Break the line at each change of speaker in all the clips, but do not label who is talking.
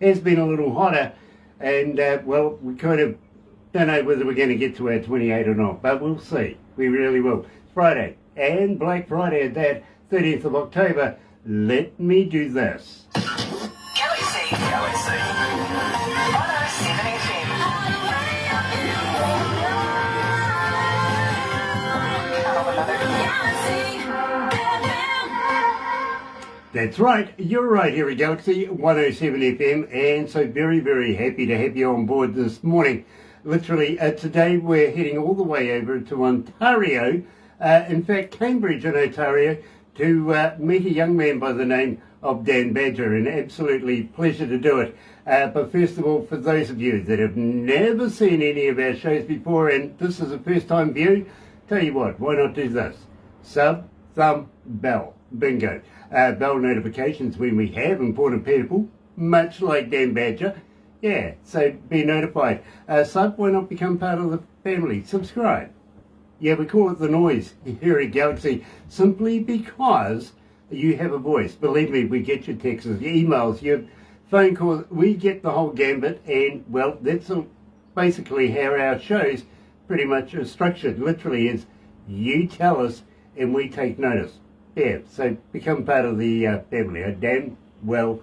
has been a little hotter, and well, we kind of don't know whether we're going to get to our 28 or not, but we'll see. We really will. It's Friday, and Black Friday at that, 30th of October. Let me do this.
Galaxy 107fm.
That's right, you're right here at Galaxy 107 FM, and so very, very happy to have you on board this morning. Literally, today we're heading all the way over to Ontario, in fact Cambridge in Ontario, to meet a young man by the name of Dan Badger, and absolutely pleasure to do it. But first of all, for those of you that have never seen any of our shows before, and this is a first time view, tell you what, why not do this? Sub, thumb, bell. Bingo. Bell notifications when we have important people, much like Dan Badger. Yeah, so be notified. Sub, why not become part of the family? Subscribe. Yeah, we call it the noise here at Galaxy, simply because you have a voice. Believe me, we get your texts, your emails, your phone calls. We get the whole gambit, and well, that's basically how our shows pretty much are structured. Literally is you tell us and we take notice. Yeah, so become part of the family. I damn well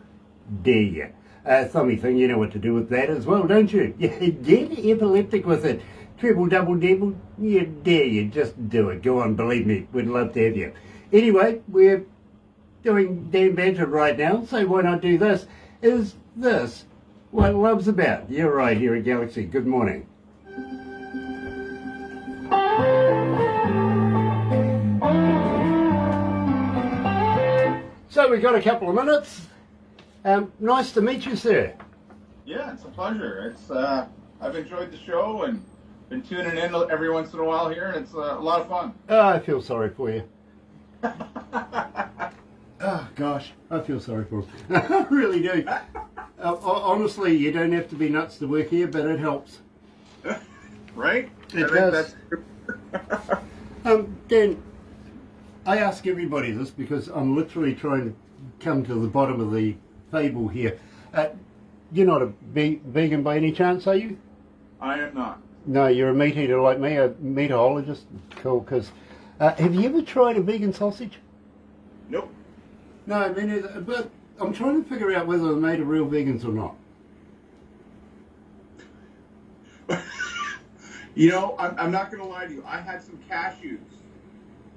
dare you. Thummy thing, you know what to do with that as well, don't you? Yeah, get epileptic with it. Triple, double, double, yeah, dare you. Just do it. Go on, believe me. We'd love to have you. Anyway, we're doing Dan Badger right now, so why not do this? Is this what love's about? You're right here at Galaxy. Good morning. So we've got a couple of minutes. Nice to meet you, sir.
Yeah, it's a pleasure. It's I've enjoyed the show and been tuning in every once in a while here, and it's a lot of fun.
Oh, I feel sorry for you. Oh, gosh, I feel sorry for you. I really do. Honestly, you don't have to be nuts to work here, but it helps.
Right?
It does. Dan, I ask everybody this because I'm literally trying to come to the bottom of the fable here. You're not a vegan by any chance, are you?
I am not.
No, you're a meat eater like me, a meatologist. Cool, because have you ever tried a vegan sausage?
Nope.
No, me neither. But I'm trying to figure out whether they're made of real vegans or not.
You know, I'm not going to lie to you. I had some cashews,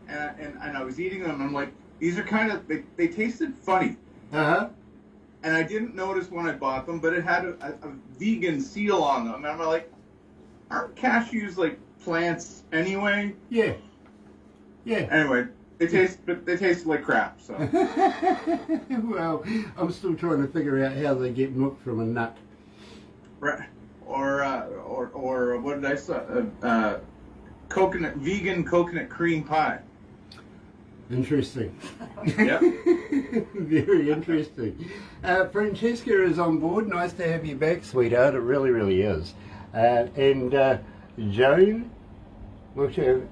and I was eating them, and I'm like, these are kind of, they tasted funny.
Uh-huh.
And I didn't notice when I bought them, but it had a vegan seal on them. And I'm like, aren't cashews like plants anyway?
Yeah. Yeah.
Anyway, they taste like crap. So.
Well, I'm still trying to figure out how they get milk from a nut.
Right. Or what did I say? Vegan coconut cream pie.
Interesting.
Yep.
Very interesting. Francesca is on board. Nice to have you back, sweetheart. It really, really is. And Joan, what's your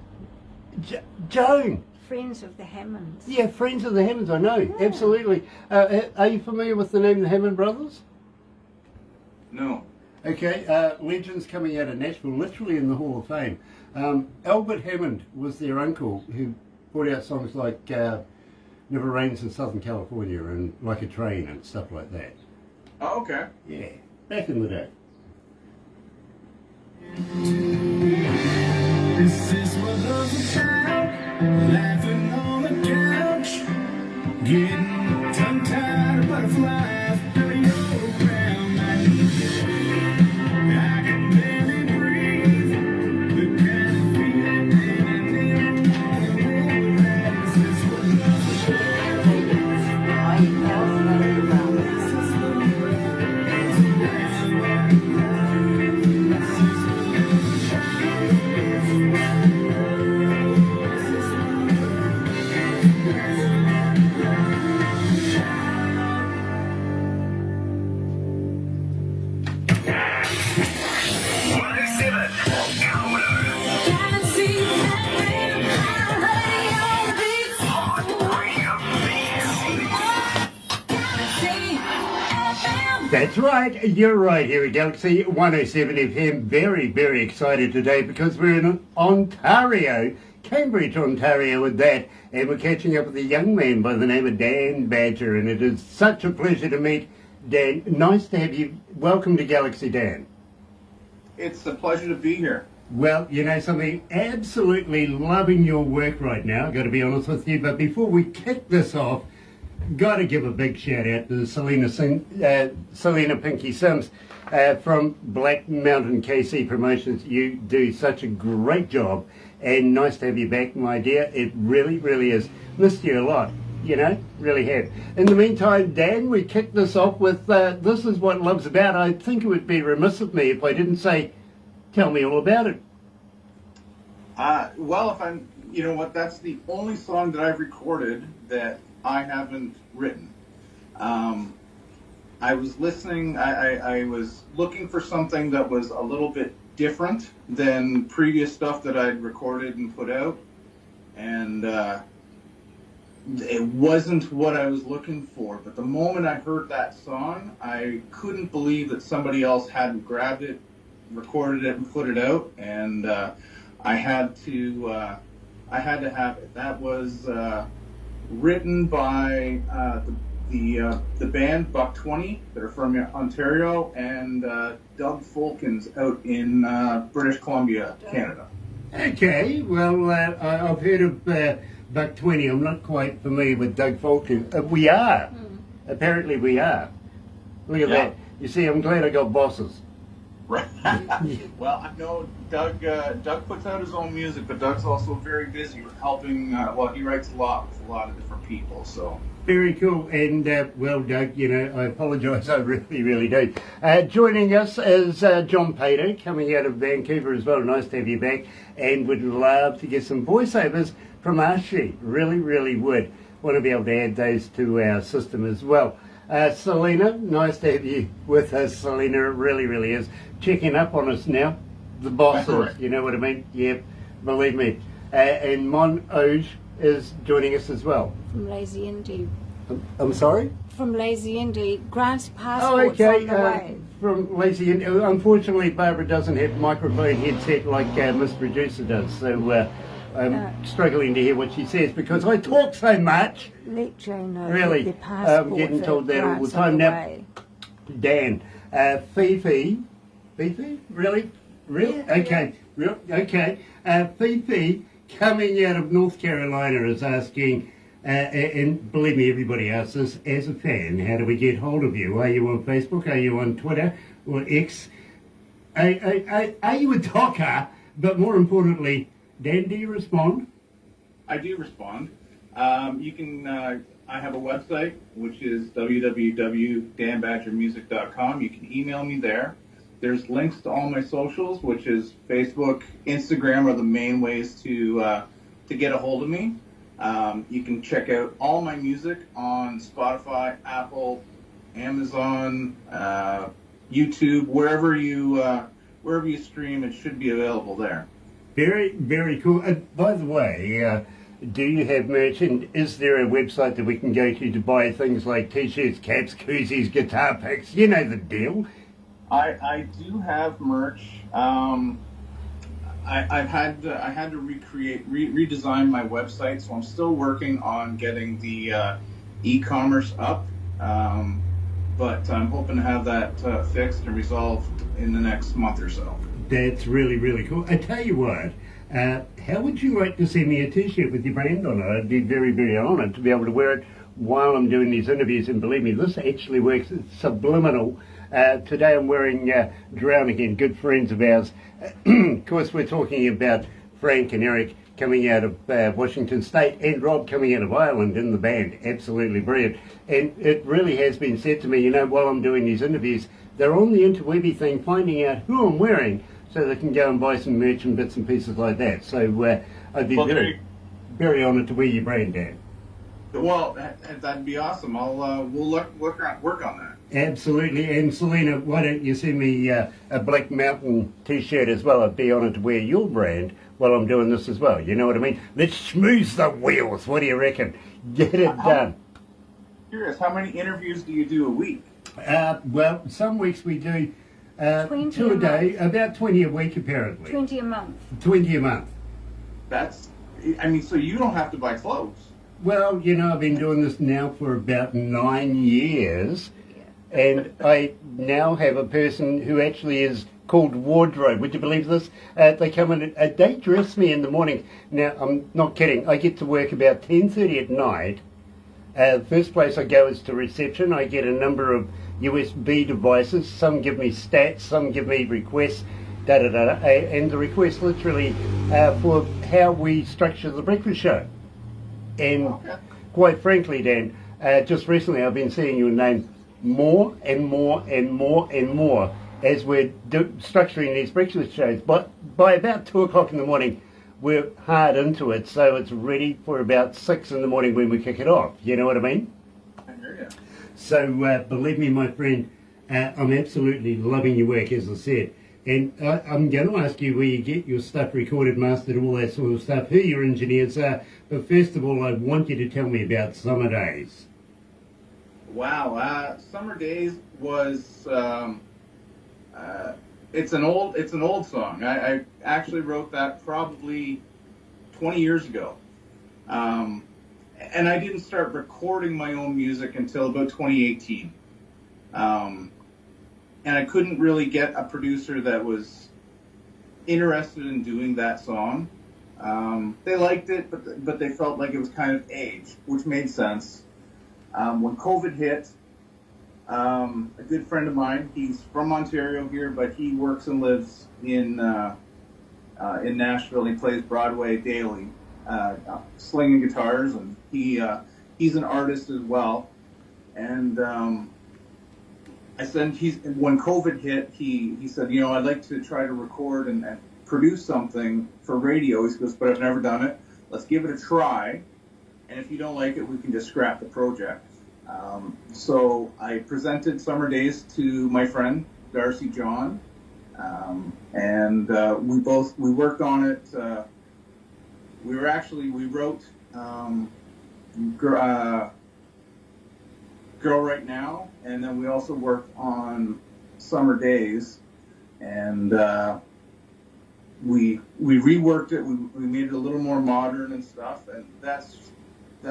Joan?
Friends of the Hammonds.
Yeah, Friends of the Hammonds. I know, yeah. Absolutely. Are you familiar with the name the Hammond Brothers?
No.
Okay, legends coming out of Nashville, literally in the Hall of Fame. Albert Hammond was their uncle who brought out songs like Never Rains in Southern California and Like a Train and stuff like that.
Oh, okay.
Yeah, back in the day.
This is what love's about. Laughing on the couch, getting tongue-tied butterflies. Billy around my knees. I can barely breathe. The kind of feeling that I never had. This is what love's about.
That's right, you're right here at Galaxy 107 FM. Very, very excited today because we're in Ontario, Cambridge, Ontario with that. And we're catching up with a young man by the name of Dan Badger. And it is such a pleasure to meet Dan. Nice to have you. Welcome to Galaxy, Dan.
It's a pleasure to be here.
Well, you know something, absolutely loving your work right now, I've got to be honest with you. But before we kick this off, got to give a big shout out to Selena Pinky Sims from Black Mountain KC Promotions. You do such a great job, and nice to have you back, my dear. It really, really is. Missed you a lot, you know, really have. In the meantime, Dan, we kick this off with This Is What Love's About. I think it would be remiss of me if I didn't say, tell me all about it.
Well, if I'm, you know what, that's the only song that I've recorded that I haven't written. I was listening, I was looking for something that was a little bit different than previous stuff that I'd recorded and put out. And it wasn't what I was looking for. But the moment I heard that song, I couldn't believe that somebody else hadn't grabbed it, recorded it, and put it out. And I had to have it. That was written by the band Buck 20 that are from Ontario, and Doug Fulkins out in British Columbia, Canada.
Okay, well, I've heard of Buck 20. I'm not quite familiar with Doug Fulkins. We are. Apparently we are. Look at that. You see, I'm glad I got bosses.
Right. Well, I know Doug puts out his own music, but Doug's also very busy with helping. Well, he writes a lot with a lot of different people. So
very cool. And well, Doug, you know, I apologise. I really, really do. Joining us is John Pater, coming out of Vancouver as well. Nice to have you back, and would love to get some voiceovers from our sheet. Really, really would want to be able to add those to our system as well. Selena, nice to have you with us, Selena. It really, really is. Checking up on us now. The bosses, you know what I mean? Yep, believe me. And Mon Oj is joining us as well.
From Lazy Indie.
I'm sorry?
From Lazy Indie. Grant's passport's on the way.
From Lazy Indie. Unfortunately, Barbara doesn't have microphone headset like Miss Producer does, so I'm struggling to hear what she says because I talk so much.
Let Jane know.
Really,
the passport
I'm getting told that all the time now.
Way.
Dan, Fifi, really?
Yeah,
okay, okay. Fifi, coming out of North Carolina, is asking, and believe me, everybody asks this, as a fan, how do we get hold of you? Are you on Facebook? Are you on Twitter or X? Are you a talker? But more importantly, Dan, do you respond?
I do respond. You can. I have a website which is www.danbadgermusic.com. You can email me there. There's links to all my socials, which is Facebook, Instagram are the main ways to get a hold of me. You can check out all my music on Spotify, Apple, Amazon, YouTube, wherever you stream. It should be available there.
Very, very cool. By the way, do you have merch, and is there a website that we can go to buy things like t-shirts, caps, koozies, guitar picks? You know the deal.
I do have merch. I had to redesign my website, so I'm still working on getting the e-commerce up. But I'm hoping to have that fixed and resolved in the next month or so.
That's really, really cool. I tell you what, how would you like to send me a t-shirt with your brand on it? I'd be very, very honoured to be able to wear it while I'm doing these interviews. And believe me, this actually works. It's subliminal. Today I'm wearing Drown Again, good friends of ours. Of course, we're talking about Frank and Eric coming out of Washington State and Rob coming out of Ireland in the band. Absolutely brilliant. And it really has been said to me, you know, while I'm doing these interviews, they're on the interwebby thing, finding out who I'm wearing so they can go and buy some merch and bits and pieces like that. So I'd be very honoured to wear your brand, Dan.
Well, that'd be awesome. We'll work on that.
Absolutely. And Selena, why don't you send me a Black Mountain t-shirt as well? I'd be honoured to wear your brand while I'm doing this as well. You know what I mean? Let's schmooze the wheels. What do you reckon? Get it done.
Curious, how many interviews do you do a week?
Well, some weeks we do
20
2 a
a
day, about 20 a week apparently.
20 a month.
20 a month.
That's, I mean, so you don't have to buy clothes.
Well, you know, I've been doing this now for about 9 years, and I now have a person who actually is called wardrobe. Would you believe this? They come in, they dress me in the morning. Now, I'm not kidding. I get to work about 10:30 at night. First place I go is to reception. I get a number of USB devices. Some give me stats, some give me requests, and the requests literally for how we structure the breakfast show. And quite frankly, Dan, just recently I've been seeing your name more and more and more and more as we're structuring these breakfast shows. But by about 2 o'clock in the morning, we're hard into it, so it's ready for about 6 in the morning when we kick it off. You know what I mean?
I hear you.
So believe me, my friend, I'm absolutely loving your work, as I said. And I'm going to ask you where you get your stuff recorded, mastered, all that sort of stuff, who your engineers are. But first of all, I want you to tell me about Summer Days.
Wow, Summer Days was it's an old song. I actually wrote that probably 20 years ago, and I didn't start recording my own music until about 2018. And I couldn't really get a producer that was interested in doing that song. They liked it, but they felt like it was kind of aged, which made sense. When COVID hit, a good friend of mine, he's from Ontario here, but he works and lives in Nashville. He plays Broadway daily, slinging guitars, and he's an artist as well. And I said, when COVID hit, he said, you know, I'd like to try to record and produce something for radio. He goes, but I've never done it. Let's give it a try. And if you don't like it, we can just scrap the project. So I presented Summer Days to my friend, Darcy John. And we worked on it. We wrote Girl Right Now, and then we also worked on Summer Days, and we reworked it. We made it a little more modern and stuff, and that's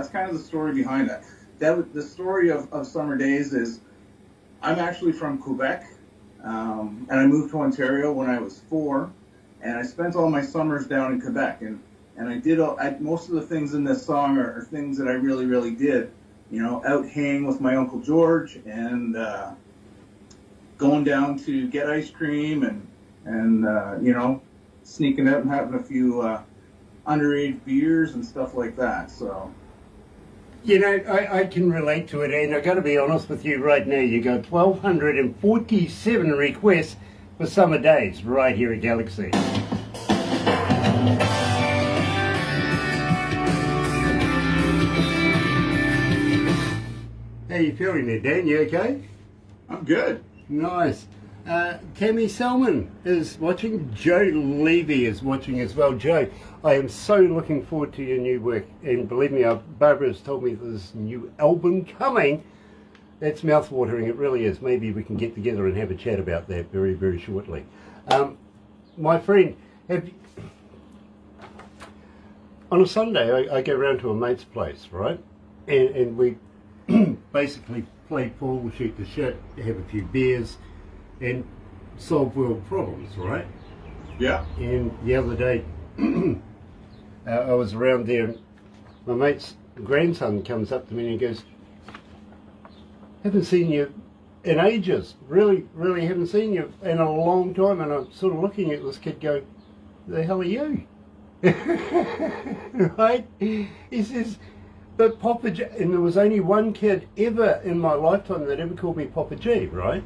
kind of the story behind it. The story of Summer Days is I'm actually from Quebec, and I moved to Ontario when I was 4, and I spent all my summers down in Quebec, and I did most of the things in this song are things that I really, really did. You know, out hanging with my Uncle George and going down to get ice cream and you know, sneaking out and having a few underage beers and stuff like that. So,
you know, I can relate to it, and I've got to be honest with you right now. You got 1,247 requests for Summer Days right here at Galaxy. How you feeling there, Dan? You okay?
I'm good.
Nice. Tammy Selman is watching. Joe Levy is watching as well. Joe, I am so looking forward to your new work. And believe me, Barbara has told me there's a new album coming. That's mouth-watering, it really is. Maybe we can get together and have a chat about that very, very shortly. My friend, on a Sunday, I go round to a mate's place, right? And we basically play pool, shoot the shit, have a few beers, and solve world problems, right?
Yeah.
And the other day, I was around there, and my mate's grandson comes up to me and he goes, haven't seen you in ages, really haven't seen you in a long time. And I'm sort of looking at this kid going, the hell are you? Right? He says, but Papa G, and there was only one kid ever in my lifetime that ever called me Papa G, right?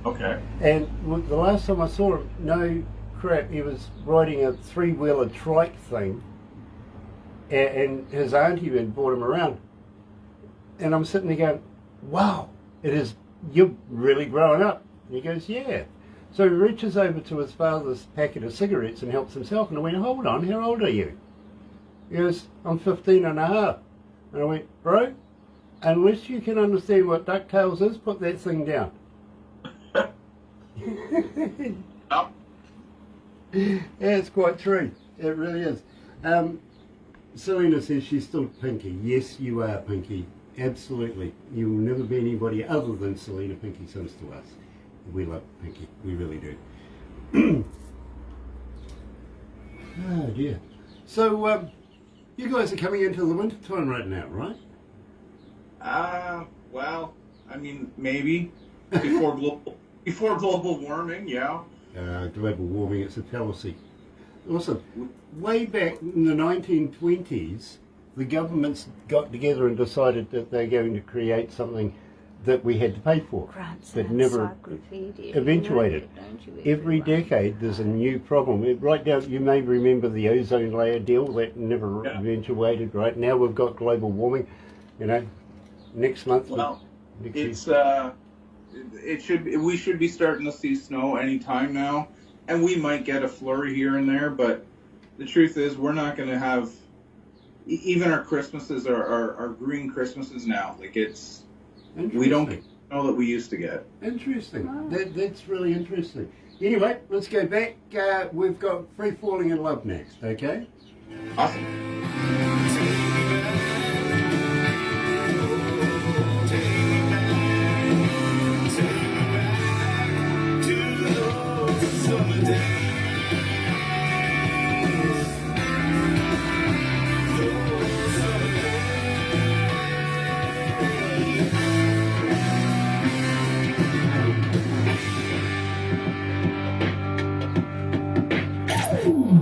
Okay.
And the last time I saw him, no crap, he was riding a 3-wheeler trike thing, and his auntie had brought him around. And I'm sitting there going, wow, you're really growing up. And he goes, yeah. So he reaches over to his father's packet of cigarettes and helps himself. And I went, hold on, how old are you? He goes, I'm 15 and a half. And I went, bro, unless you can understand what DuckTales is, put that thing down.
Oh,
Yeah, it's quite true. It really is. Selena says she's still Pinky. Yes, you are Pinky. Absolutely. You will never be anybody other than Selena Pinky Sims to us. We love Pinky. We really do. Oh dear. So, you guys are coming into the winter time right now, right?
well, I mean, maybe before global warming, yeah.
Global warming, it's a fallacy. Listen, way back in the 1920s, the governments got together and decided that they're going to create something that we had to pay for, that never eventuated. Every decade there's a new problem. Right now, you may remember the ozone layer deal that never eventuated. Right now we've got global warming. You know, next month.
Well,
next year.
we should be starting to see snow any time now, and we might get a flurry here and there. But the truth is, we're not going to have even our Christmases are green Christmases now. Like we don't get the snow that we used to get.
Interesting. Wow. That's really interesting. Anyway, let's go back. We've got Free Falling in Love next, okay?
Awesome.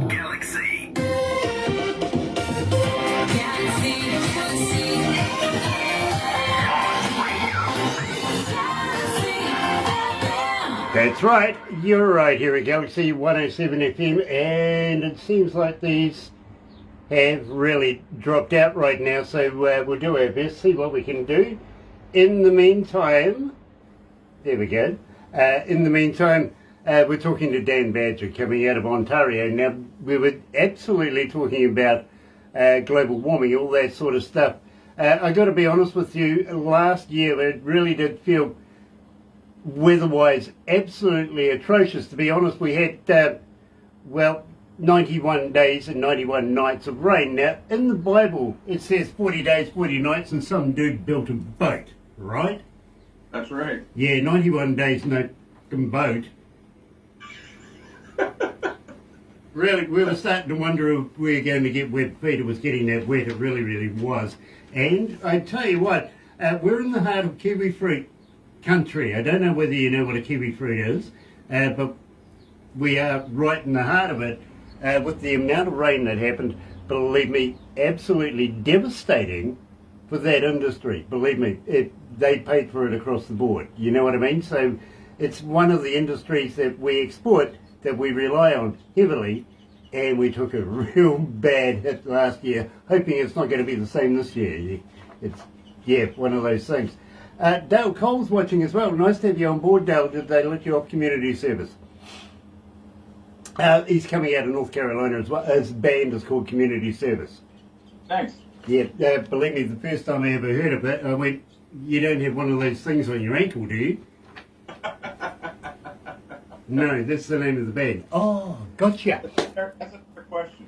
Galaxy.
That's right, you're right here at Galaxy 107 FM, and it seems like these have really dropped out right now, so we'll do our best, see what we can do. In the meantime, there we go. In the meantime, we're talking to Dan Badger coming out of Ontario. Now, we were absolutely talking about global warming, all that sort of stuff. I got to be honest with you, last year it really did feel weather-wise absolutely atrocious. To be honest, we had, 91 days and 91 nights of rain. Now, in the Bible, it says 40 days, 40 nights, and some dude built a boat, right?
That's right.
Yeah, 91 days, no boat. Really, we were starting to wonder if we were going to get wet feet. It was getting that wet, it really, really was. And I tell you what, we're in the heart of kiwi fruit country. I don't know whether you know what a kiwi fruit is, but we are right in the heart of it. With the amount of rain that happened, believe me, absolutely devastating for that industry. Believe me, they paid for it across the board. You know what I mean? So it's one of the industries that we export, that we rely on heavily, and we took a real bad hit last year, hoping it's not going to be the same this year. It's, yeah, one of those things. Dale Cole's watching as well. Nice to have you on board, Dale. Did they let you off community service? He's coming out of North Carolina as well. His band is called Community Service.
Thanks.
Yeah, believe me, the first time I ever heard of it, I went, you don't have one of those things on your ankle, do you? No, that's the name of the band. Oh, gotcha.
That's a fair question.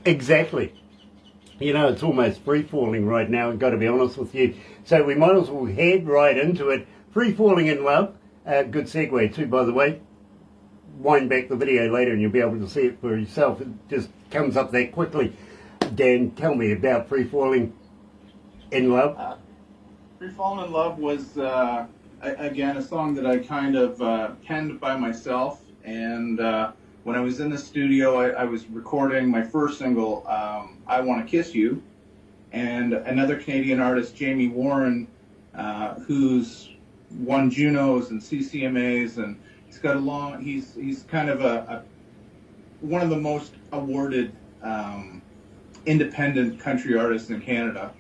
Exactly. You know, it's almost free-falling right now, I've got to be honest with you. So we might as well head right into it. Free Falling in Love. Good segue too, by the way. Wind back the video later and you'll be able to see it for yourself. It just comes up that quickly. Dan, tell me about Free Falling in Love.
Free Falling in Love was, again, a song that I kind of penned by myself. And when I was in the studio, I was recording my first single, I Want to Kiss You. And another Canadian artist, Jamie Warren, who's won Junos and CCMAs, and he's got he's kind of one of the most awarded independent country artists in Canada,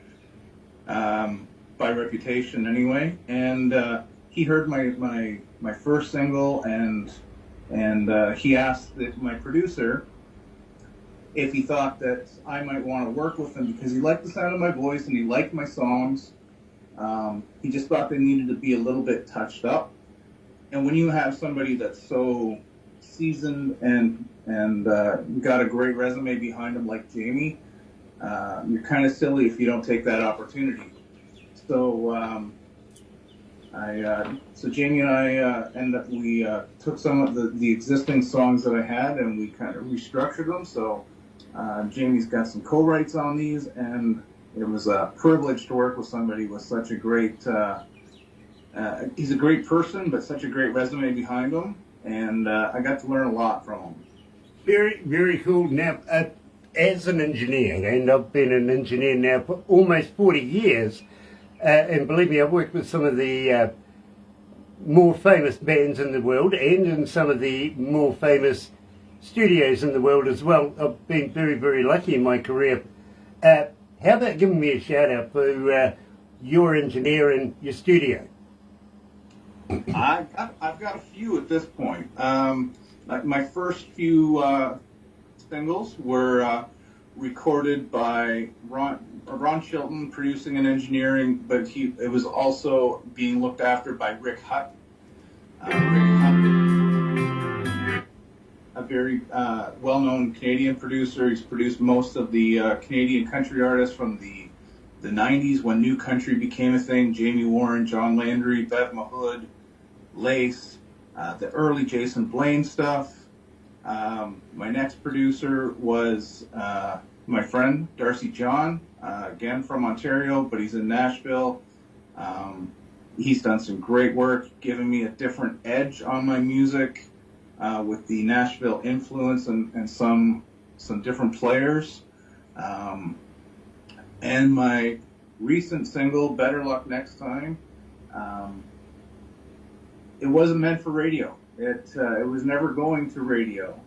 by reputation anyway. And he heard my first single, and he asked my producer if he thought that I might want to work with him, because he liked the sound of my voice and he liked my songs, He just thought they needed to be a little bit touched up. And when you have somebody that's so seasoned and got a great resume behind him like Jamie, you're kind of silly if you don't take that opportunity. So so Jamie and I we took some of the existing songs that I had and we kind of restructured them. So Jamie's got some co-writes on these, and it was a privilege to work with somebody with such a great. He's a great person, but such a great resume behind him, and I got to learn a lot from him.
Very, very cool. Now, as an engineer, and I've been an engineer now for almost 40 years, and believe me, I've worked with some of the more famous bands in the world and in some of the more famous studios in the world as well. I've been very, very lucky in my career. How about giving me a shout out for your engineer and your studio?
I've got a few at this point. Like my first few singles were recorded by Ron Chilton, producing and engineering, but it was also being looked after by Rick Hutt. Rick Hutt, a very well-known Canadian producer. He's produced most of the Canadian country artists from the 90s when new country became a thing. Jamie Warren, John Landry, Bev Mahood, Lace, the early Jason Blaine stuff. My next producer was my friend Darcy John, again from Ontario, but he's in Nashville. He's done some great work, giving me a different edge on my music with the Nashville influence and some different players. And my recent single, Better Luck Next Time, it wasn't meant for radio. It was never going to radio.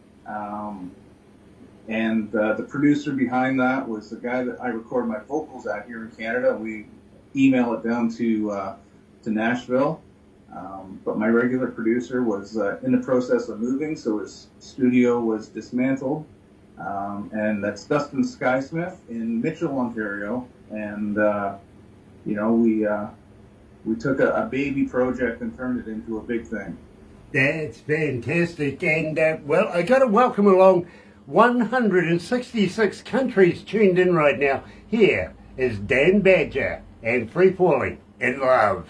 And the producer behind that was the guy that I record my vocals at here in Canada. We email it down to Nashville. But my regular producer was in the process of moving, so his studio was dismantled. And that's Dustin Skysmith in Mitchell, Ontario. And, we took a baby project and turned it into a big thing.
That's fantastic. And, well, I got to welcome along 166 countries tuned in right now. Here is Dan Badger and Free Falling in Love.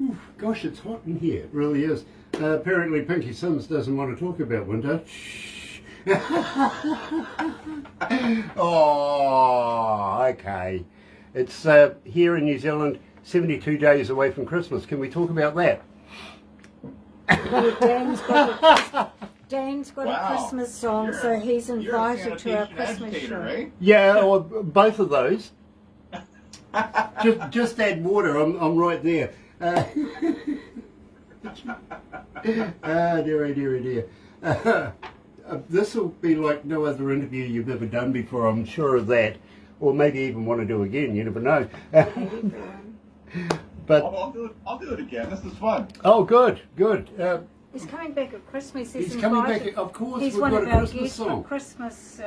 Oof, gosh, it's hot in here. It really is. Apparently Pinky Sims doesn't want to talk about winter. Shh. Oh, okay. It's here in New Zealand, 72 days away from Christmas. Can we talk about that?
Dan's got
Wow.
a Christmas song, so he's invited to our
sanitation
Christmas
agitator,
show.
right?
Yeah, or both of those. just add water. I'm right there. Dear. This will be like no other interview you've ever done before, I'm sure of that. Or maybe even want to do again, you never know. But
I'll do it again. This is fun.
oh, good.
He's coming back at Christmas.
He's coming back, of course.
He's
we've
one
got
of
a
our
Christmas
guests for
song.
Christmas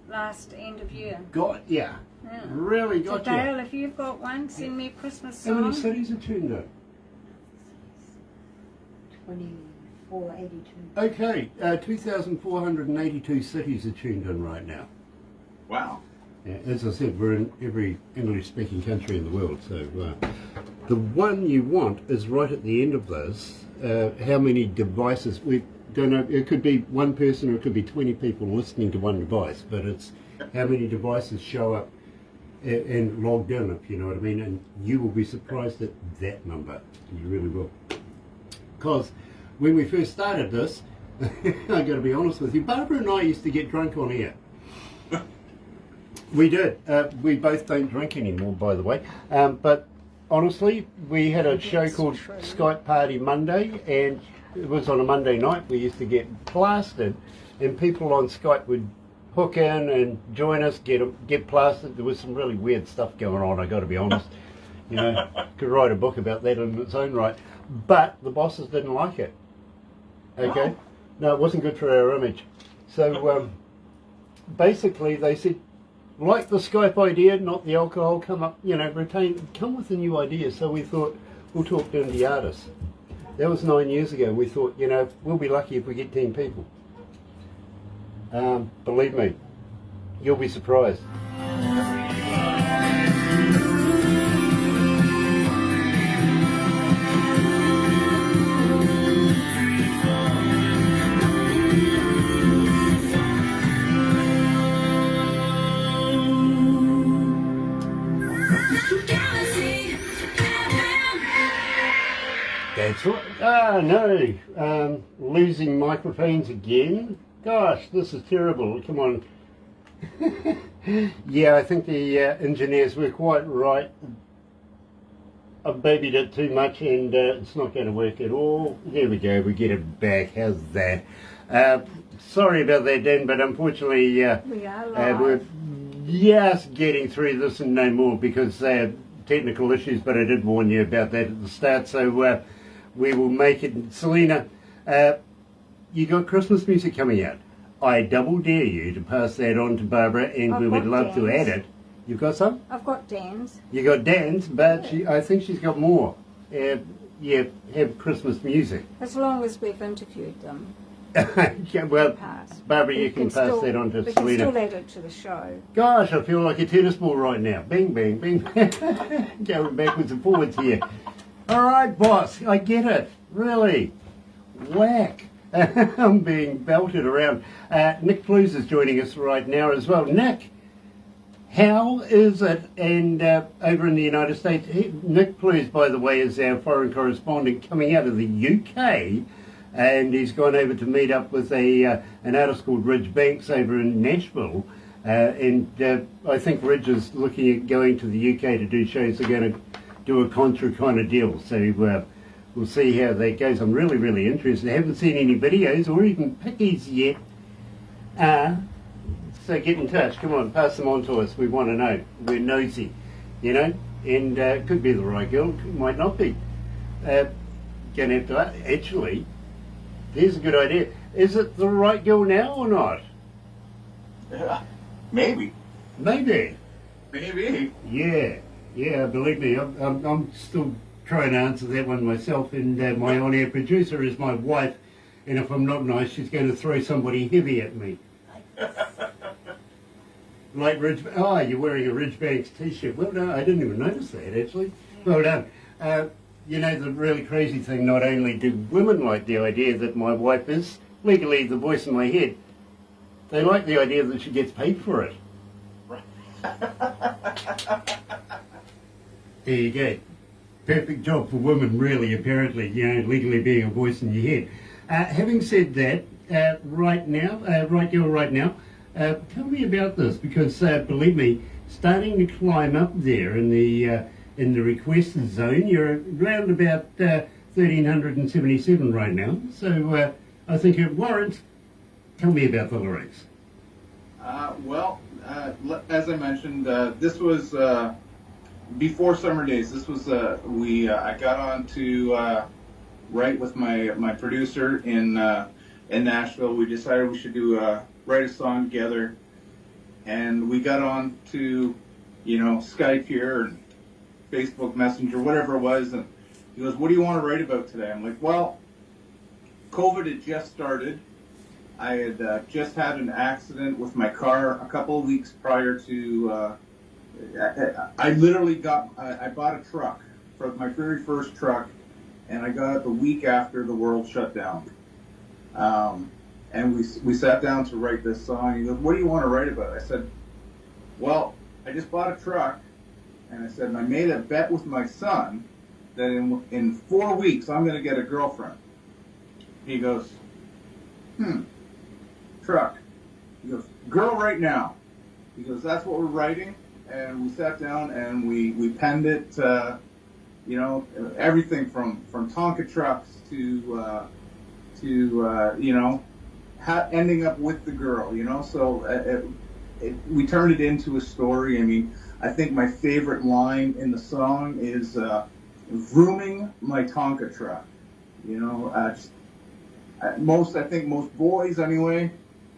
last end of year.
Yeah.
Yeah.
Really
So
got you.
Dale, if you've got one, send me a Christmas
How many
song.
cities are tuned in?
2482.
Okay, 2,482 cities are tuned in right now.
Wow.
Yeah, as I said, we're in every English-speaking country in the world, so the one you want is right at the end of this. How many devices? We don't know. It could be one person or it could be 20 people listening to one device, but it's how many devices show up and logged in, if you know what I mean. And you will be surprised at that number. You really will. Because when we first started this, I've got to be honest with you, Barbara and I used to get drunk on air. We did. We both don't drink anymore, by the way. But honestly, we had a show called Skype Party Monday, and it was on a Monday night. We used to get plastered, and people on Skype would hook in and join us, get plastered. There was some really weird stuff going on, I got to be honest. You know, could write a book about that in its own right. But the bosses didn't like it. Okay? No, it wasn't good for our image. So basically they said, like the Skype idea, not the alcohol, come up, come with a new idea. So we thought, we'll talk to indie artists. That was 9 years ago. We thought, we'll be lucky if we get 10 people. Believe me, you'll be surprised. That's right. No. Losing microphones again. Gosh, this is terrible. Come on. Yeah, I think the engineers were quite right. I've babied it too much and it's not going to work at all. There we go. We get it back. How's that? Sorry about that, Dan, but unfortunately
We are live.
we're just getting through this and no more because technical issues, but I did warn you about that at the start. So we will make it. Selena, you got Christmas music coming out. I double dare you to pass that on to Barbara, and
I've
we would
got
love to
Dan's.
add it. You've got some?
I've got Dan's.
You got Dan's, but I think she's got more. Have Christmas music.
As long as we've interviewed them.
Okay, well,
Pass.
Barbara, you
We
can pass
still-
that on to
we
Selena.
can still add it to the show.
Gosh, I feel like a tennis ball right now. Bing, bing, bing. Going backwards and forwards here. All right, boss, I get it. Really. Whack. I'm being belted around. Nick Plews is joining us right now as well. Nick, how is it? And over in the United States, Nick Plews, by the way, is our foreign correspondent coming out of the UK. And he's gone over to meet up with an artist called Ridge Banks over in Nashville. I think Ridge is looking at going to the UK to do shows. They're going to do a contra kind of deal. So we'll see how that goes. I'm really, really interested. I haven't seen any videos or even pickies yet. So get in touch. Come on, pass them on to us. We want to know. We're nosy, And it could be the right girl. It might not be. Going to have to... Actually, there's a good idea. Is it the right girl now or not?
Yeah, maybe.
Maybe.
Maybe.
Yeah, believe me, I'm still trying to answer that one myself, and my on-air producer is my wife, and if I'm not nice, she's going to throw somebody heavy at me. Like Ridge... Oh, you're wearing a Ridgebanks t-shirt. Well done. I didn't even notice that, actually. Well done. The really crazy thing, not only do women like the idea that my wife is legally the voice in my head, they like the idea that she gets paid for it. There you go. Perfect job for women, really, apparently, legally being a voice in your head. Having said that, right now, tell me about this, because believe me, starting to climb up there in the requested zone, you're around about 1,377 right now, so I think it warrants. Tell me about the lyrics.
As I mentioned, this was before Summer Days. This was I got on to write with my producer in Nashville. We decided we should write a song together, and we got on to Skype here and Facebook Messenger, whatever it was, and he goes, "What do you want to write about today?" I'm like, "Well, COVID had just started. I had just had an accident with my car a couple of weeks prior to. I literally I bought a truck, for my very first truck, and I got it the week after the world shut down. And we sat down to write this song. He goes, "What do you want to write about?" I said, "Well, I just bought a truck," and I said, "and I made a bet with my son that in 4 weeks I'm going to get a girlfriend." He goes, "Truck." He goes, "Girl right now." He goes, "That's what we're writing." And we sat down and we penned it, everything from Tonka trucks to ending up with the girl, So we turned it into a story. I mean, I think my favorite line in the song is "vrooming my Tonka truck." I think most boys anyway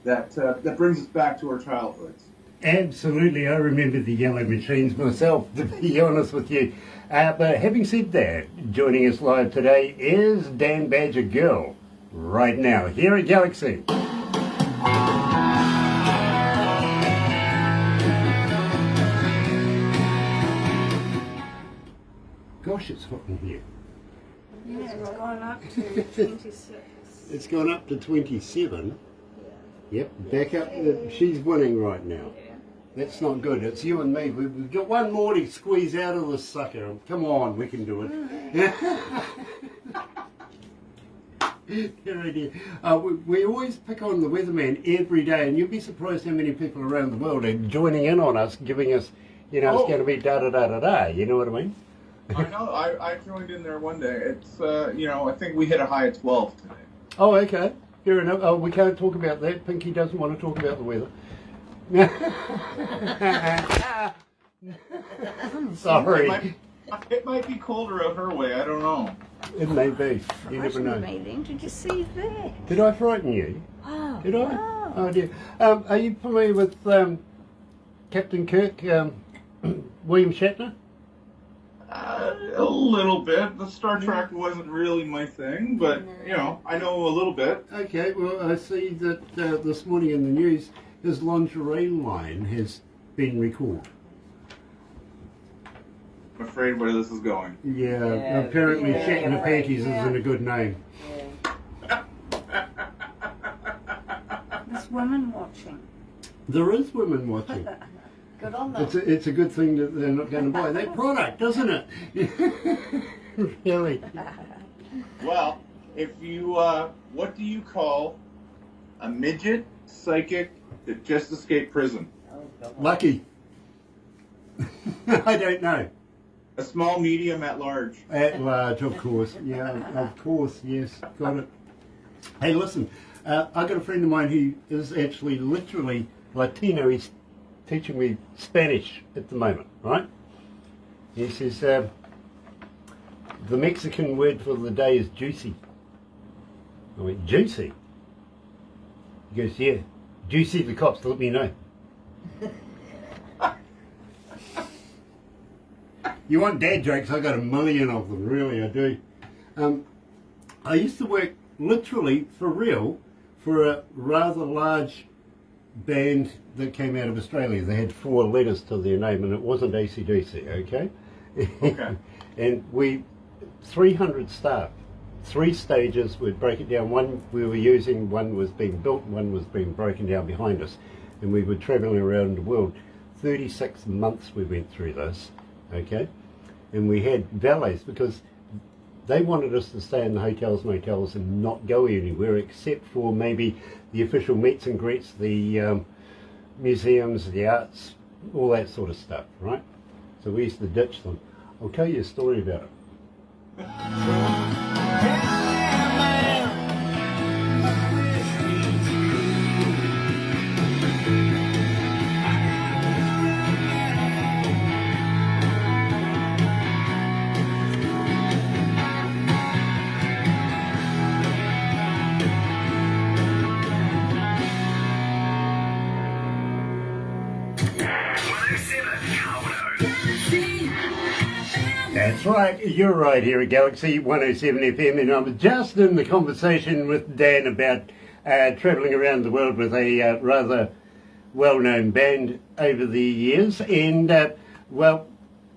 that brings us back to our childhoods.
Absolutely, I remember the yellow machines myself, to be honest with you. But having said that, joining us live today is Dan Badger Girl, right now, here at Galaxy. Gosh, it's hot in here.
Yeah, it's gone up to 26.
It's gone up to 27. Yep, back up. She's winning right now. That's not good. It's you and me. We've got one more to squeeze out of this sucker. Come on, we can do it. We always pick on the weatherman every day, and you'd be surprised how many people around the world are joining in on us, giving us, it's going to be da-da-da-da-da. You know what I mean?
I know. I joined in there one day. It's, I think we hit a high of 12 today.
Oh, okay. Fair enough. Oh, we can't talk about that. Pinky doesn't want to talk about the weather. Sorry.
It might be colder out her way. I don't know.
It may be. You never know.
Amazing. Did you see that?
Did I frighten you?
Oh,
Did I?
wow.
Oh dear. Are you familiar with Captain Kirk, William Shatner?
A little bit. The Star Trek wasn't really my thing, but, I know a little bit.
Okay, well, I see that this morning in the news, his lingerie line has been recalled.
I'm afraid where this is going.
Yeah, apparently Shatner Panties isn't a good name.
There's women watching.
There is women watching.
Good on them.
It's a good thing that they're not going to buy that product, isn't it? Really.
Well, if you, what do you call a midget psychic that just escaped prison?
Lucky. I don't know.
A small, medium, at large.
At large, of course. Yeah, of course. Yes, got it. Hey, listen, I've got a friend of mine who is actually literally Latino. He's teaching me Spanish at the moment, right? He says, the Mexican word for the day is juicy. I went, juicy? He goes, yeah, juicy the cops, let me know. You want dad jokes? I got a million of them, really, I do. I used to work literally, for real, for a rather large band that came out of Australia. They had 4 letters to their name, and it wasn't AC/DC, okay?
Okay.
And 300 staff, 3 stages, we'd break it down. One we were using, one was being built, one was being broken down behind us. And we were travelling around the world. 36 months we went through this, okay? And we had valets because they wanted us to stay in the hotels, motels, and not go anywhere except for maybe the official meets and greets, the museums, the arts, all that sort of stuff, right? So we used to ditch them. I'll tell you a story about it. That's right, you're right here at Galaxy 107 FM, and I was just in the conversation with Dan about travelling around the world with a rather well-known band over the years, and our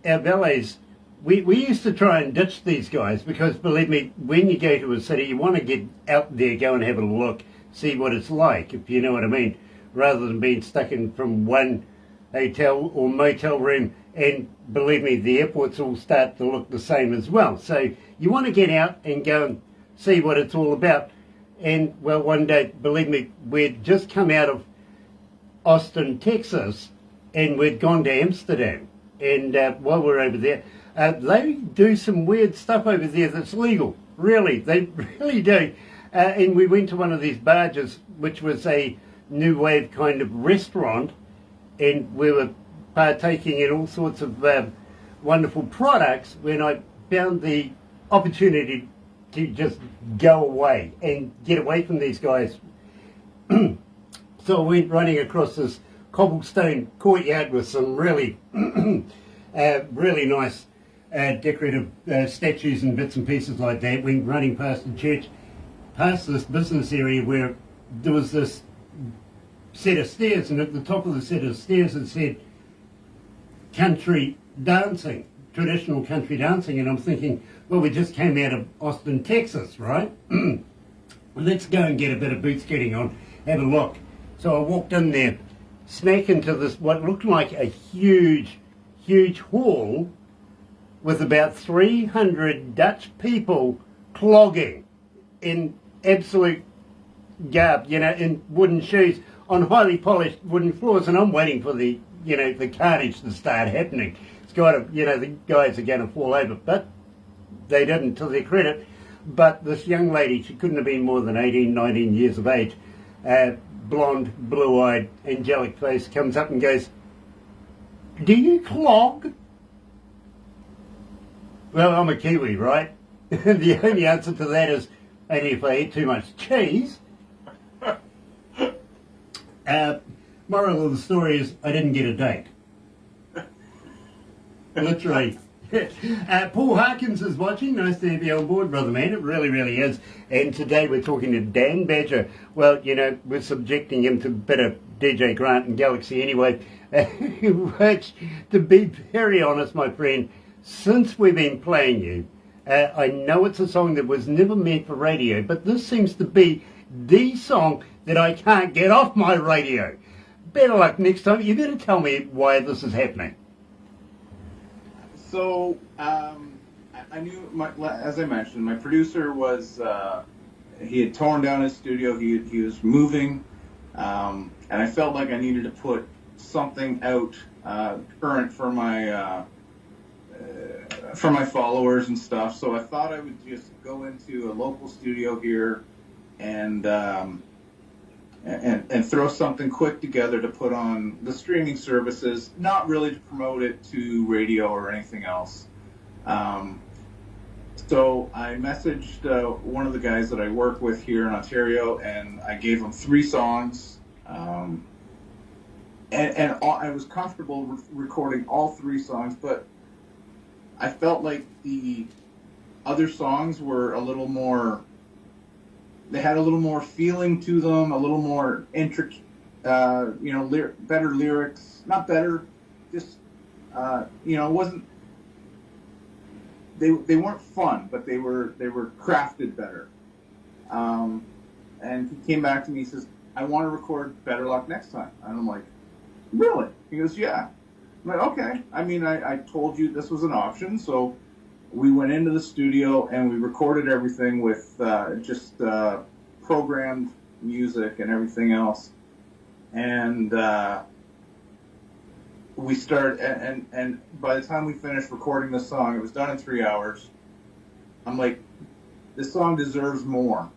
valets, we used to try and ditch these guys because, believe me, when you go to a city, you want to get out there, go and have a look, see what it's like, if you know what I mean, rather than being stuck in from one hotel or motel room. And believe me, the airports all start to look the same as well. So you want to get out and go and see what it's all about. And, well, one day, believe me, we'd just come out of Austin, Texas, and we'd gone to Amsterdam. And while we're over there, they do some weird stuff over there that's legal. Really, they really do. And we went to one of these barges, which was a new wave kind of restaurant, and we were partaking in all sorts of wonderful products when I found the opportunity to just go away and get away from these guys. So I went running across this cobblestone courtyard with some really, really nice decorative statues and bits and pieces like that. Went running past the church, past this business area where there was this set of stairs, and at the top of the set of stairs it said country dancing, traditional country dancing, and I'm thinking, well, we just came out of Austin, Texas, right? Let's go and get a bit of boots getting on, have a look. So I walked in there, smack into this, what looked like a huge, huge hall with about 300 Dutch people clogging in absolute garb, you know, in wooden shoes on highly polished wooden floors, and I'm waiting for the, you know, the carnage to start happening. It's got to, you know, the guys are going to fall over, but they didn't, to their credit. But this young lady, she couldn't have been more than 18, 19 years of age, blonde, blue-eyed, angelic face, comes up and goes, "Do you clog?" Well, I'm a Kiwi, right? The only answer to that is, only if I eat too much cheese. Moral of the story is, I didn't get a date. Literally. Paul Harkins is watching. Nice to have you on board, brother man. It really, really is. And today we're talking to Dan Badger. Well, you know, we're subjecting him to a bit of DJ Grant and Galaxy anyway. Which, to be very honest, my friend, since we've been playing you, I know it's a song that was never meant for radio, but this seems to be the song that I can't get off my radio. Better luck next time. You better tell me why this is happening.
So, I knew, as I mentioned, my producer was, he had torn down his studio, he was moving, and I felt like I needed to put something out current for my followers and stuff. So I thought I would just go into a local studio here and throw something quick together to put on the streaming services, not really to promote it to radio or anything else. So I messaged one of the guys that I work with here in Ontario, and I gave him 3 songs. And I was comfortable recording all 3 songs, but I felt like the other songs were a little more, they had a little more feeling to them, a little more intricate, you know, better lyrics, not better, just, you know, it wasn't, they weren't fun, but they were crafted better. And he came back to me, he says, "I want to record Better Luck next time." And I'm like, "Really?" He goes, "Yeah." I'm like, "Okay." I mean, I told you this was an option, so we went into the studio and we recorded everything with just programmed music and everything else. And we started, and by the time we finished recording the song, it was done in 3 hours. I'm like, this song deserves more.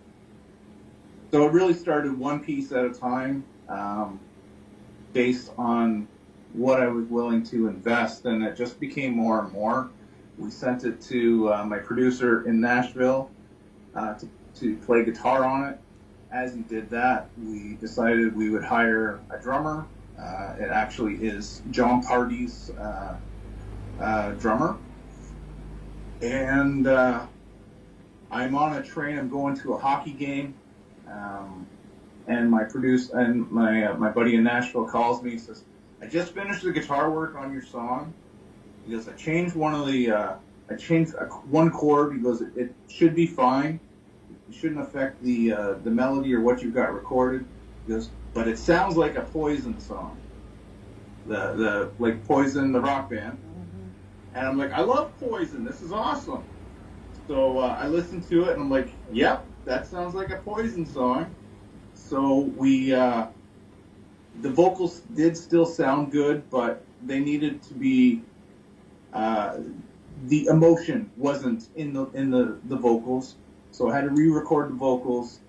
So it really started one piece at a time, based on what I was willing to invest, and it just became more and more. We sent it to my producer in Nashville to play guitar on it. As he did that, we decided we would hire a drummer. It actually is John Pardy's drummer. And I'm on a train. I'm going to a hockey game. And my producer and my buddy in Nashville calls me and says, "I just finished the guitar work on your song." He goes, "I changed one of the, I changed one chord." He goes, "It should be fine. It shouldn't affect the melody or what you've got recorded." He goes, "But it sounds like a Poison song, the like Poison, the rock band." And I'm like, "I love Poison. This is awesome." So I listened to it and I'm like, "Yep, that sounds like a Poison song." So we, the vocals did still sound good, but they needed to be, the emotion wasn't in the vocals. So I had to re-record the vocals.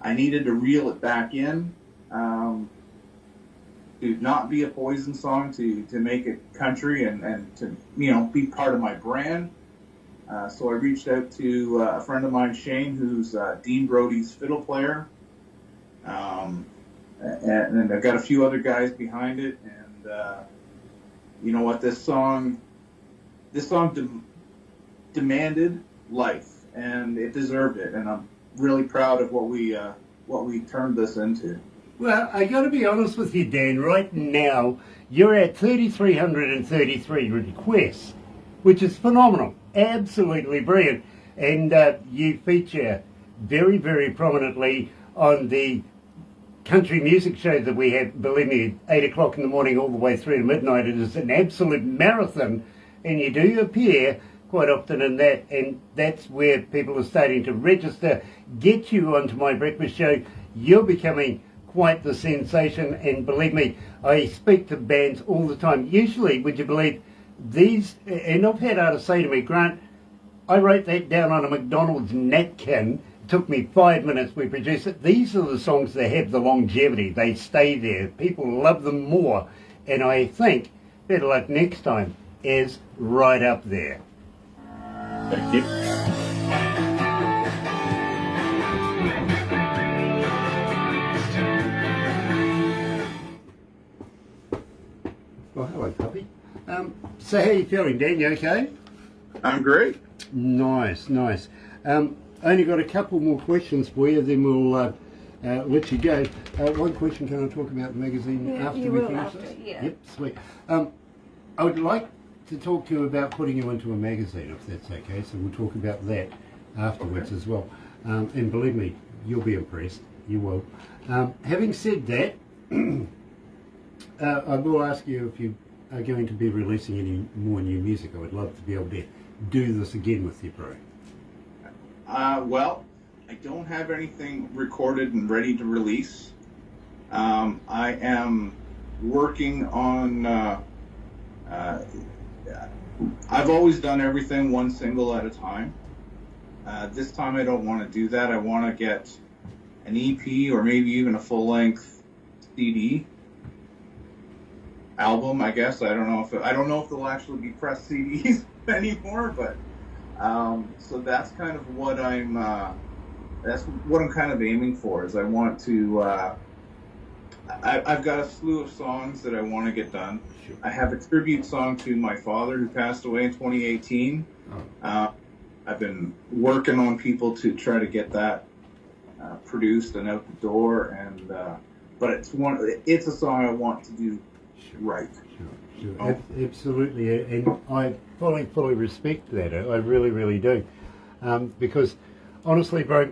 I needed to reel it back in, to not be a Poison song, to make it country and to, you know, be part of my brand. So I reached out to a friend of mine, Shane, who's Dean Brody's fiddle player. and I've got a few other guys behind it. And you know what? This song demanded life, and it deserved it. And I'm really proud of what we turned this into.
Well, I got to be honest with you, Dan. Right now, you're at 3,333 requests, which is phenomenal, absolutely brilliant. And you feature very, very prominently on the country music show that we have, believe me, 8 o'clock in the morning all the way through to midnight. It is an absolute marathon, and you do appear quite often in that, and that's where people are starting to register, get you onto my breakfast show. You're becoming quite the sensation, and believe me, I speak to bands all the time. Usually, would you believe, these, and I've had artists say to me, Grant, I wrote that down on a McDonald's napkin. It took me 5 minutes. We produced it. These are the songs that have the longevity. They stay there. People love them more. And I think Better Luck Next Time is right up there.
Thank you.
Well, hello, puppy. So how you feeling, Dan? You okay?
I'm great.
Nice, nice. Only got a couple more questions for you, then we'll let you go. One question, can I talk about the magazine after
you
we
will
finish
after,
this?
yeah.
Yep, sweet. I would like to talk to you about putting you into a magazine, if that's okay, so we'll talk about that afterwards as well. And believe me, you'll be impressed. You will. Having said that, I will ask you if you are going to be releasing any more new music. I would love to be able to do this again with you, bro.
Well, I don't have anything recorded and ready to release. I am working on... I've always done everything one single at a time. This time I don't want to do that. I want to get an EP or maybe even a full-length CD album, I guess. I don't know if they'll actually be pressed CDs anymore, but so that's kind of what I'm kind of aiming for. Is I want to I've got a slew of songs that I want to get done.
Sure.
I have a tribute song to my father who passed away in 2018. I've been working on people to try to get that produced and out the door, and but it's a song I want to do right.
Sure. Absolutely, and I fully respect that. I really, really do, because honestly, bro,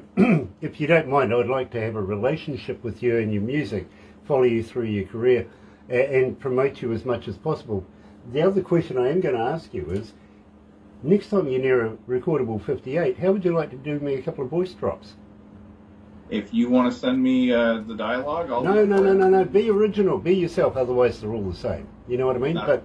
if you don't mind, I'd like to have a relationship with you and your music, follow you through your career, and promote you as much as possible. The other question I am going to ask you is, next time you're near a recordable 58, how would you like to do me a couple of voice drops?
If you want to send me the dialogue, I'll
No. Be original. Be yourself. Otherwise, they're all the same. You know what I mean?
No.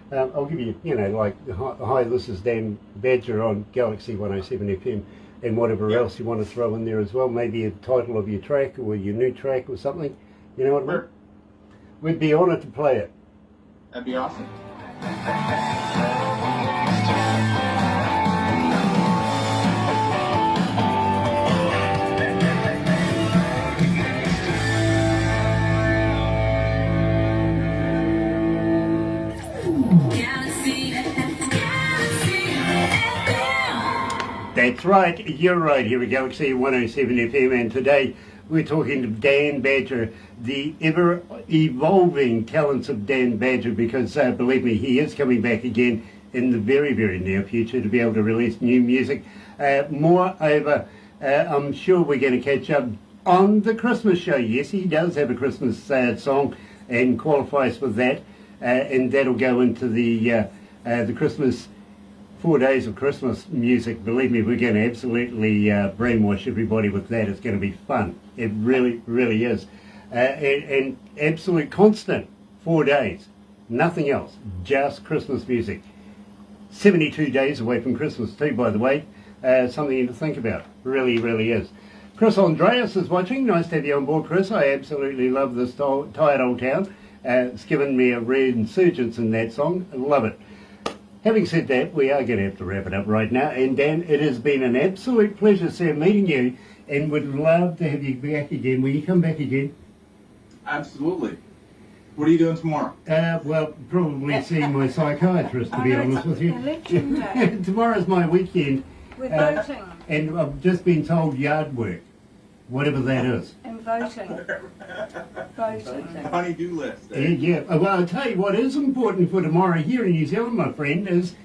But I'll give you, like, hi, this is Dan Badger on Galaxy 107 FM, and whatever else you want to throw in there as well. Maybe a title of your track or your new track or something. You know what I mean?
Sure.
We'd be honoured to play it.
That'd be awesome.
That's right, you're right, here at Galaxy 107 FM, and today we're talking to Dan Badger, the ever-evolving talents of Dan Badger, because believe me, he is coming back again in the very, very near future to be able to release new music. Moreover, I'm sure we're going to catch up on the Christmas show. Yes, he does have a Christmas song and qualifies for that, and that'll go into the Christmas 4 days of Christmas music. Believe me, we're going to absolutely brainwash everybody with that. It's going to be fun. It really, really is. And absolute constant 4 days. Nothing else. Just Christmas music. 72 days away from Christmas too, by the way. Something to think about. Really, really is. Chris Andreas is watching. Nice to have you on board, Chris. I absolutely love this tired old town. It's given me a resurgence in that song. I love it. Having said that, we are going to have to wrap it up right now. And Dan, it has been an absolute pleasure, sir, meeting you, and would love to have you back again. Will you come back again?
Absolutely. What are you doing tomorrow?
Well, probably seeing my psychiatrist, to be
Oh,
honest
it's
with you.
election day.
Tomorrow's my weekend,
We're voting
and I've just been told yard work, whatever that is.
and voting. Voting.
Honey-do list.
Yeah. Well, I'll tell you what is important for tomorrow here in New Zealand, my friend, is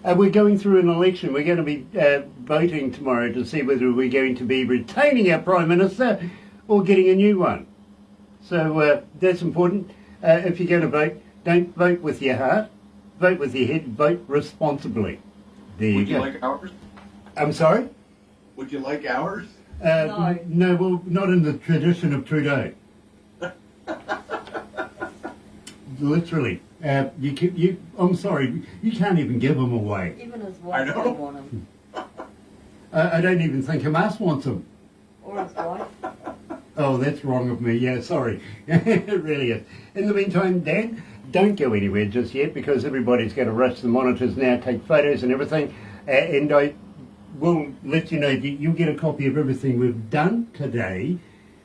we're going through an election. We're going to be voting tomorrow to see whether we're going to be retaining our Prime Minister or getting a new one. So that's important. If you're going to vote, don't vote with your heart, vote with your head, vote responsibly. There you
Would you
go.
like ours?
I'm sorry?
Would you like ours?
No.
No, well, not in the tradition of Trudeau. Literally. I'm sorry, you can't even give them away.
Even his
I
wife
know.
don't want him.
I don't even think Hamas wants them.
Or his wife.
Oh, that's wrong of me. Yeah, sorry. It really is. In the meantime, Dan, don't go anywhere just yet because everybody's going to rush the monitors now, take photos and everything. And I will let you know that you'll get a copy of everything we've done today.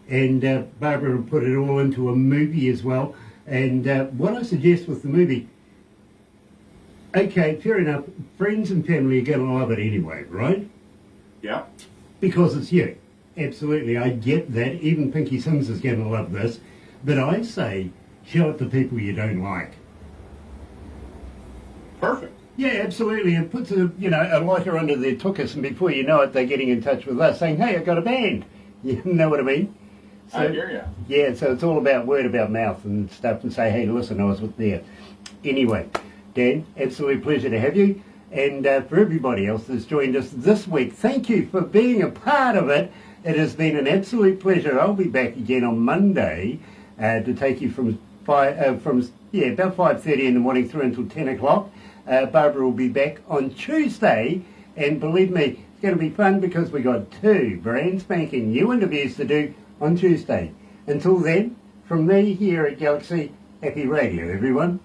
And Barbara will put it all into a movie as well. And what I suggest with the movie, okay, fair enough, friends and family are going to love it anyway, right?
Yeah.
Because it's you. Absolutely, I get that. Even Pinky Sims is going to love this. But I say, show it to people you don't like.
Perfect.
Yeah, absolutely. It puts a lighter under their tuchus, and before you know it, they're getting in touch with us saying, hey, I've got a band. You know what I mean? So,
I hear you.
yeah, so it's all about word about mouth and stuff, and say, hey, listen, I was with there. Anyway, Dan, absolute pleasure to have you. And for everybody else that's joined us this week, thank you for being a part of it. It has been an absolute pleasure. I'll be back again on Monday to take you from about 5:30 in the morning through until 10 o'clock. Barbara will be back on Tuesday, and believe me, it's going to be fun because we got 2 brand spanking new interviews to do on Tuesday. Until then, from me here at Galaxy, happy radio, everyone.